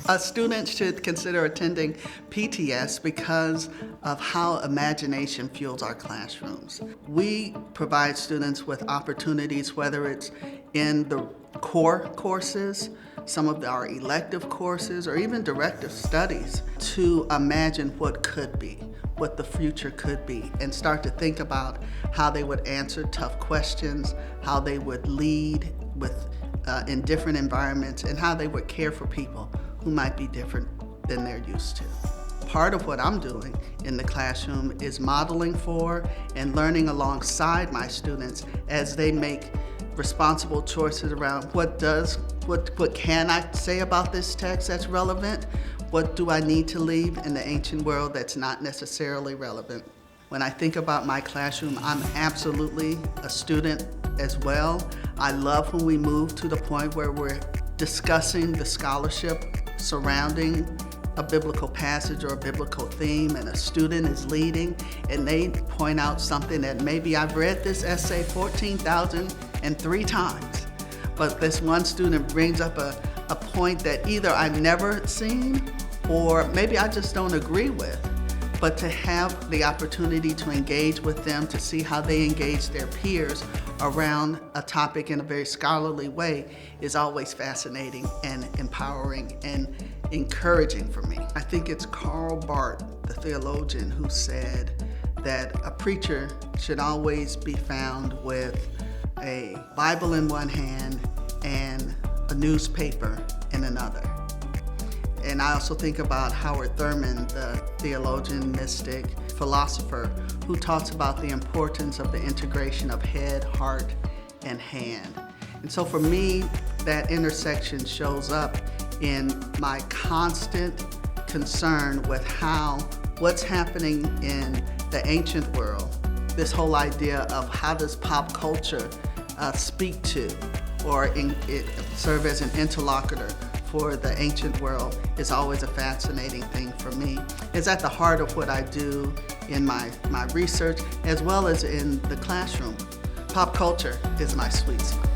A student should consider attending PTS because of how imagination fuels our classrooms. We provide students with opportunities, whether it's in the core courses, some of our elective courses, or even directive studies, to imagine what could be, what the future could be, and start to think about how they would answer tough questions, how they would lead in different environments, and how they would care for people who might be different than they're used to. Part of what I'm doing in the classroom is modeling for and learning alongside my students as they make responsible choices around what can I say about this text that's relevant? What do I need to leave in the ancient world that's not necessarily relevant? When I think about my classroom, I'm absolutely a student as well. I love when we move to the point where we're discussing the scholarship surrounding a biblical passage or a biblical theme, and a student is leading and they point out something that maybe I've read this essay 14,003 times, but this one student brings up a point that either I've never seen or maybe I just don't agree with. But to have the opportunity to engage with them, to see how they engage their peers around a topic in a very scholarly way is always fascinating and empowering and encouraging for me. I think it's Karl Barth, the theologian, who said that a preacher should always be found with a Bible in one hand and a newspaper in another. And I also think about Howard Thurman, the theologian, mystic, philosopher, who talks about the importance of the integration of head, heart, and hand. And so for me, that intersection shows up in my constant concern with what's happening in the ancient world, this whole idea of how does pop culture speak to or serve as an interlocutor for the ancient world is always a fascinating thing for me. It's at the heart of what I do in my research as well as in the classroom. Pop culture is my sweet spot.